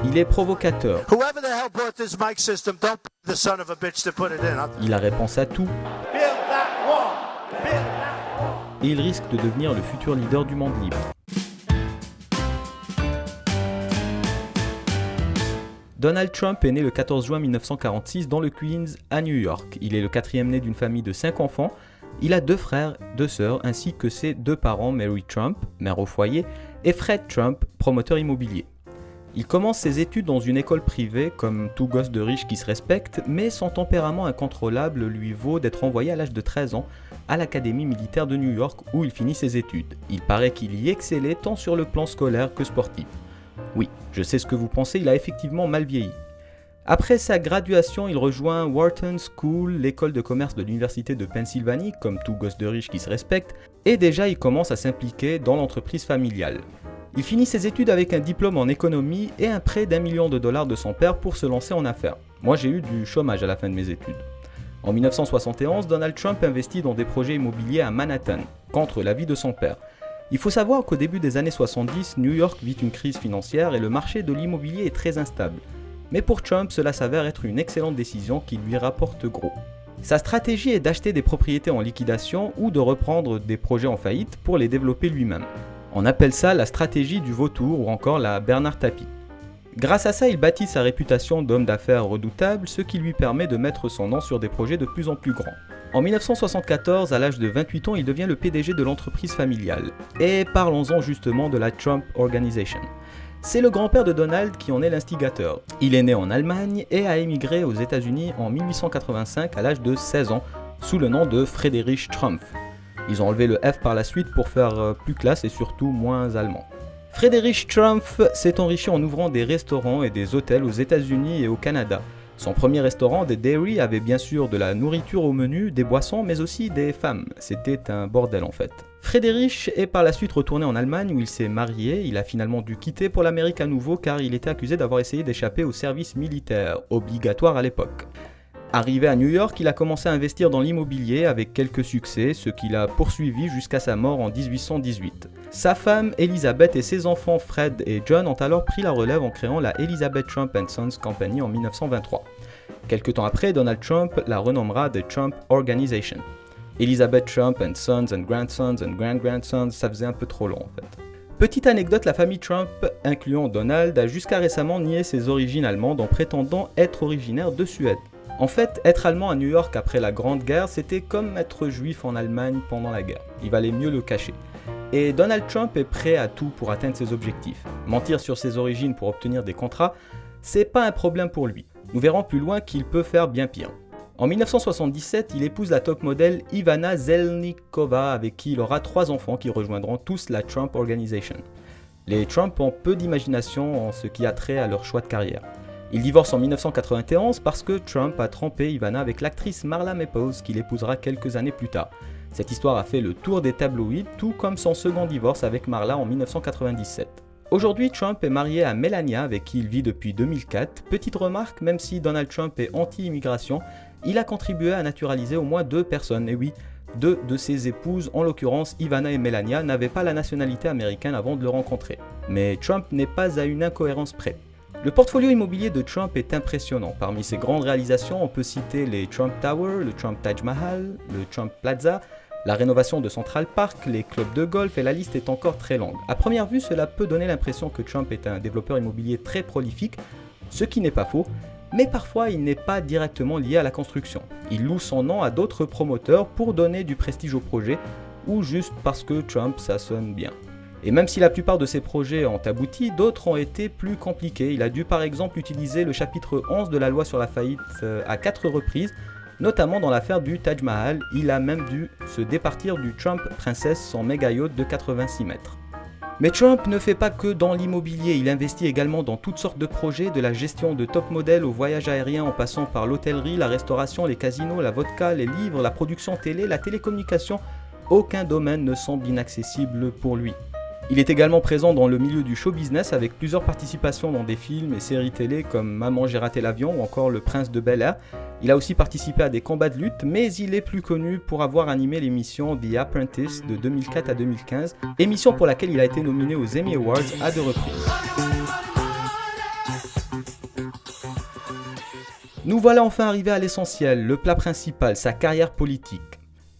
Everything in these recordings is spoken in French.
Il est provocateur. Il a réponse à tout. Et il risque de devenir le futur leader du monde libre. Donald Trump est né le 14 juin 1946 dans le Queens, à New York. Il est le quatrième né d'une famille de 5 enfants. Il a 2 frères, 2 sœurs, ainsi que ses 2 parents, Mary Trump, mère au foyer, et Fred Trump, promoteur immobilier. Il commence ses études dans une école privée, comme tout gosse de riche qui se respecte, mais son tempérament incontrôlable lui vaut d'être envoyé à l'âge de 13 ans à l'Académie militaire de New York où il finit ses études. Il paraît qu'il y excellait tant sur le plan scolaire que sportif. Oui, je sais ce que vous pensez, il a effectivement mal vieilli. Après sa graduation, il rejoint Wharton School, l'école de commerce de l'université de Pennsylvanie, comme tout gosse de riche qui se respecte, et déjà il commence à s'impliquer dans l'entreprise familiale. Il finit ses études avec un diplôme en économie et un prêt d'$1 million de son père pour se lancer en affaires. Moi j'ai eu du chômage à la fin de mes études. En 1971, Donald Trump investit dans des projets immobiliers à Manhattan, contre l'avis de son père. Il faut savoir qu'au début des années 70, New York vit une crise financière et le marché de l'immobilier est très instable. Mais pour Trump, cela s'avère être une excellente décision qui lui rapporte gros. Sa stratégie est d'acheter des propriétés en liquidation ou de reprendre des projets en faillite pour les développer lui-même. On appelle ça la stratégie du vautour ou encore la Bernard Tapie. Grâce à ça, il bâtit sa réputation d'homme d'affaires redoutable, ce qui lui permet de mettre son nom sur des projets de plus en plus grands. En 1974, à l'âge de 28 ans, il devient le PDG de l'entreprise familiale. Et parlons-en justement de la Trump Organization. C'est le grand-père de Donald qui en est l'instigateur. Il est né en Allemagne et a émigré aux États-Unis en 1885 à l'âge de 16 ans, sous le nom de Friedrich Trumpf. Ils ont enlevé le F par la suite pour faire plus classe et surtout moins allemand. Friedrich Trumpf s'est enrichi en ouvrant des restaurants et des hôtels aux États-Unis et au Canada. Son premier restaurant, The Dairy, avait bien sûr de la nourriture au menu, des boissons, mais aussi des femmes. C'était un bordel en fait. Friedrich est par la suite retourné en Allemagne où il s'est marié. Il a finalement dû quitter pour l'Amérique à nouveau car il était accusé d'avoir essayé d'échapper au service militaire, obligatoire à l'époque. Arrivé à New York, il a commencé à investir dans l'immobilier avec quelques succès, ce qu'il a poursuivi jusqu'à sa mort en 1818. Sa femme, Elizabeth, et ses enfants Fred et John ont alors pris la relève en créant la Elizabeth Trump & Sons Company en 1923. Quelque temps après, Donald Trump la renommera The Trump Organization. Elizabeth Trump & Sons & Grandsons & Grand-Grandsons, ça faisait un peu trop long en fait. Petite anecdote, la famille Trump, incluant Donald, a jusqu'à récemment nié ses origines allemandes en prétendant être originaire de Suède. En fait, être allemand à New York après la Grande Guerre, c'était comme être juif en Allemagne pendant la guerre. Il valait mieux le cacher. Et Donald Trump est prêt à tout pour atteindre ses objectifs. Mentir sur ses origines pour obtenir des contrats, c'est pas un problème pour lui. Nous verrons plus loin qu'il peut faire bien pire. En 1977, il épouse la top modèle Ivana Zelníčková avec qui il aura 3 enfants qui rejoindront tous la Trump Organization. Les Trump ont peu d'imagination en ce qui a trait à leur choix de carrière. Ils divorcent en 1991 parce que Trump a trompé Ivana avec l'actrice Marla Maples qu'il épousera quelques années plus tard. Cette histoire a fait le tour des tabloïds, tout comme son second divorce avec Marla en 1997. Aujourd'hui, Trump est marié à Melania avec qui il vit depuis 2004. Petite remarque, même si Donald Trump est anti-immigration, il a contribué à naturaliser au moins 2 personnes, et oui, 2 de ses épouses, en l'occurrence Ivana et Melania, n'avaient pas la nationalité américaine avant de le rencontrer. Mais Trump n'est pas à une incohérence près. Le portfolio immobilier de Trump est impressionnant. Parmi ses grandes réalisations, on peut citer les Trump Tower, le Trump Taj Mahal, le Trump Plaza, la rénovation de Central Park, les clubs de golf et la liste est encore très longue. À première vue, cela peut donner l'impression que Trump est un développeur immobilier très prolifique, ce qui n'est pas faux, mais parfois il n'est pas directement lié à la construction. Il loue son nom à d'autres promoteurs pour donner du prestige au projet, ou juste parce que Trump ça sonne bien. Et même si la plupart de ses projets ont abouti, d'autres ont été plus compliqués. Il a dû par exemple utiliser le chapitre 11 de la loi sur la faillite à 4 reprises, notamment dans l'affaire du Taj Mahal. Il a même dû se départir du Trump Princess, son méga yacht de 86 mètres. Mais Trump ne fait pas que dans l'immobilier, il investit également dans toutes sortes de projets, de la gestion de top modèles au voyage aérien en passant par l'hôtellerie, la restauration, les casinos, la vodka, les livres, la production télé, la télécommunication. Aucun domaine ne semble inaccessible pour lui. Il est également présent dans le milieu du show business avec plusieurs participations dans des films et séries télé comme Maman j'ai raté l'avion ou encore Le Prince de Bel-Air. Il a aussi participé à des combats de lutte, mais il est plus connu pour avoir animé l'émission The Apprentice de 2004 à 2015, émission pour laquelle il a été nominé aux Emmy Awards à 2 reprises. Nous voilà enfin arrivés à l'essentiel, le plat principal, sa carrière politique.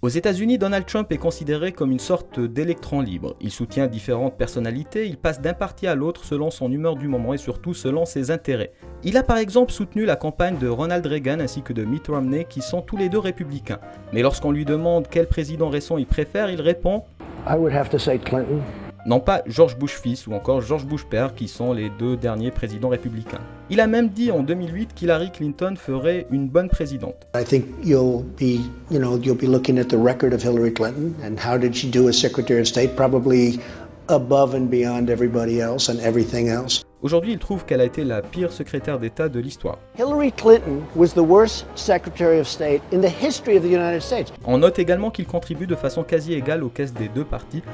Aux États-Unis, Donald Trump est considéré comme une sorte d'électron libre. Il soutient différentes personnalités, il passe d'un parti à l'autre selon son humeur du moment et surtout selon ses intérêts. Il a par exemple soutenu la campagne de Ronald Reagan ainsi que de Mitt Romney qui sont tous les deux républicains. Mais lorsqu'on lui demande quel président récent il préfère, il répond « I would have to say Clinton ». Non pas George Bush fils ou encore George Bush père qui sont les deux derniers présidents républicains. Il a même dit en 2008 qu'Hillary Clinton ferait une bonne présidente. I think you'll be looking at the record of Hillary Clinton and how did she do as Secretary of State, probably above and beyond everybody else and everything else. Aujourd'hui, il trouve qu'elle a été la pire secrétaire d'État de l'histoire. Hillary Clinton was the worst Secretary of State in the history of the United States. On note également qu'il contribue de façon quasi égale aux caisses des deux partis.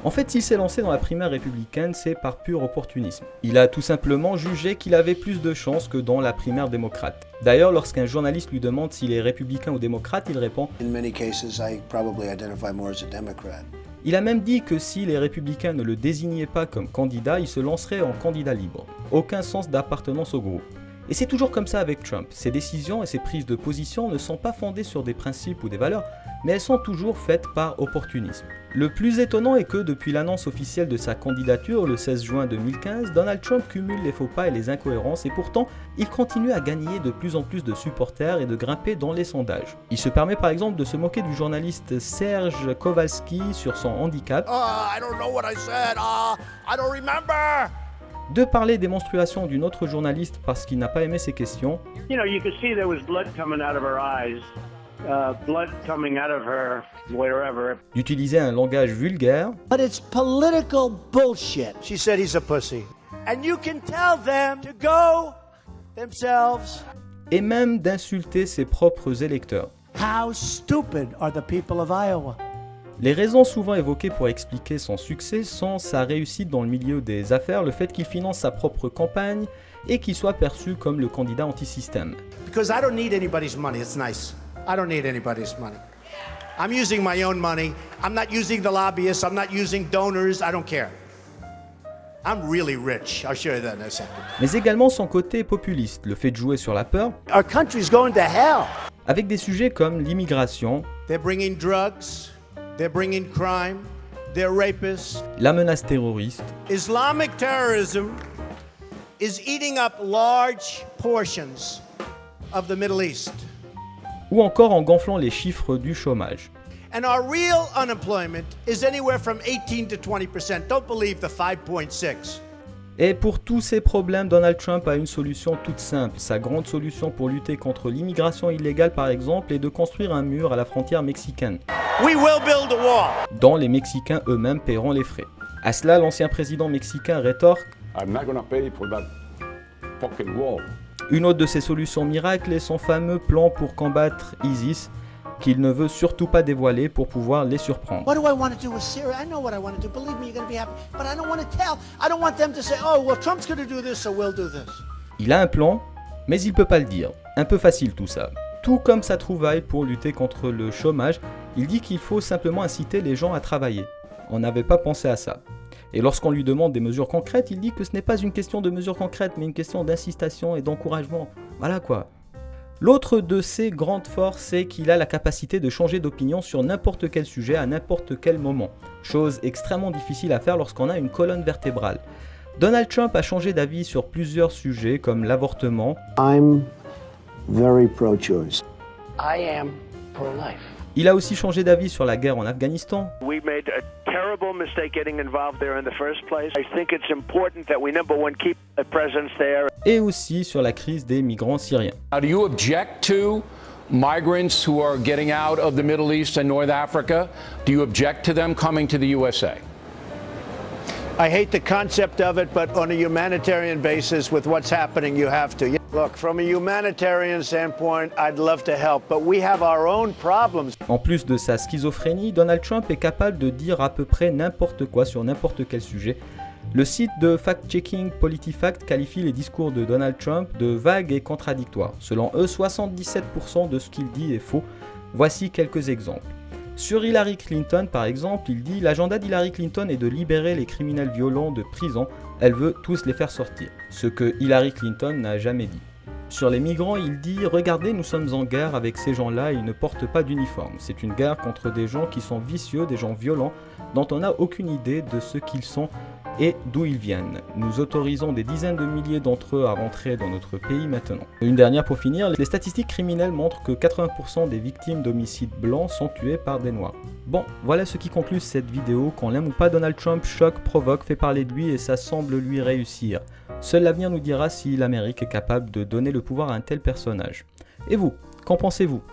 En fait, s'il s'est lancé dans la primaire républicaine, c'est par pur opportunisme. Il a tout simplement jugé qu'il avait plus de chances que dans la primaire démocrate. D'ailleurs, lorsqu'un journaliste lui demande s'il est républicain ou démocrate, il répond « In many cases, I probably identify more as a Democrat ». Il a même dit que si les républicains ne le désignaient pas comme candidat, il se lancerait en candidat libre. Aucun sens d'appartenance au groupe. Et c'est toujours comme ça avec Trump. Ses décisions et ses prises de position ne sont pas fondées sur des principes ou des valeurs, mais elles sont toujours faites par opportunisme. Le plus étonnant est que depuis l'annonce officielle de sa candidature le 16 juin 2015, Donald Trump cumule les faux pas et les incohérences et pourtant, il continue à gagner de plus en plus de supporters et de grimper dans les sondages. Il se permet par exemple de se moquer du journaliste Serge Kowalski sur son handicap, de parler des menstruations d'une autre journaliste parce qu'il n'a pas aimé ses questions, d'utiliser un langage vulgaire, But it's political bullshit. She said he's a pussy. And you can tell them to go themselves. et même d'insulter ses propres électeurs. How stupid are the people of Iowa? Les raisons souvent évoquées pour expliquer son succès sont sa réussite dans le milieu des affaires, le fait qu'il finance sa propre campagne et qu'il soit perçu comme le candidat anti-système. Because I don't need anybody's money. It's nice. I don't need anybody's money. I'm using my own money. I'm not using the lobbyists. I'm not using donors. I don't care. I'm really rich. I'll show you that in a second. Mais également son côté populiste, le fait de jouer sur la peur, Our country's going to hell. avec des sujets comme l'immigration, They're bringing drugs. They're bringing crime. They're rapists. la menace terroriste, Islamic terrorism is eating up large portions of the Middle East. ou encore en gonflant les chiffres du chômage. And our real unemployment is anywhere from 18 to 20%. Don't believe the 5.6. Et pour tous ces problèmes, Donald Trump a une solution toute simple. Sa grande solution pour lutter contre l'immigration illégale par exemple est de construire un mur à la frontière mexicaine, We will build a wall. dont les Mexicains eux-mêmes paieront les frais. À cela, l'ancien président mexicain rétorque: I'm not gonna pay for that fucking wall. une autre de ses solutions miracles est son fameux plan pour combattre ISIS, qu'il ne veut surtout pas dévoiler pour pouvoir les surprendre. What do I want to do with Syria? I know what I want to do. Believe me, you're going to be happy. But I don't want to tell. I don't want them to say, oh, well, Trump's going to do this, so we'll do this. Il a un plan, mais il peut pas le dire. Un peu facile tout ça. Tout comme sa trouvaille pour lutter contre le chômage, il dit qu'il faut simplement inciter les gens à travailler. On n'avait pas pensé à ça. Et lorsqu'on lui demande des mesures concrètes, il dit que ce n'est pas une question de mesures concrètes, mais une question d'incitation et d'encouragement. Voilà quoi. L'autre de ses grandes forces, c'est qu'il a la capacité de changer d'opinion sur n'importe quel sujet à n'importe quel moment. Chose extrêmement difficile à faire lorsqu'on a une colonne vertébrale. Donald Trump a changé d'avis sur plusieurs sujets comme l'avortement. I'm very pro-choice. I am pro-life. Il a aussi changé d'avis sur la guerre en Afghanistan. We made a terrible mistake getting involved there in the first place. I think it's important that we, number one, keep a presence there. Et aussi sur la crise des migrants syriens. Now, do you object to migrants who are getting out of the Middle East and North Africa? Do you object to them coming to the USA? I hate the concept of it, but on a humanitarian basis, with what's happening, you have to. Look, from a humanitarian standpoint, I'd love to help, but we have our own problems. En plus de sa schizophrénie, Donald Trump est capable de dire à peu près n'importe quoi sur n'importe quel sujet. Le site de fact-checking PolitiFact qualifie les discours de Donald Trump de vagues et contradictoires. Selon eux, 77% de ce qu'il dit est faux. Voici quelques exemples. Sur Hillary Clinton, par exemple, il dit « L'agenda d'Hillary Clinton est de libérer les criminels violents de prison. Elle veut tous les faire sortir. » Ce que Hillary Clinton n'a jamais dit. Sur les migrants, il dit « Regardez, nous sommes en guerre avec ces gens-là et ils ne portent pas d'uniforme. C'est une guerre contre des gens qui sont vicieux, des gens violents, dont on n'a aucune idée de ce qu'ils sont et d'où ils viennent. Nous autorisons des dizaines de milliers d'entre eux à rentrer dans notre pays maintenant. » Une dernière pour finir, les statistiques criminelles montrent que 80% des victimes d'homicides blancs sont tuées par des noirs. Bon, voilà ce qui conclut cette vidéo. Qu'on l'aime ou pas, Donald Trump choque, provoque, fait parler de lui et ça semble lui réussir. Seul l'avenir nous dira si l'Amérique est capable de donner le pouvoir à un tel personnage. Et vous, qu'en pensez-vous ?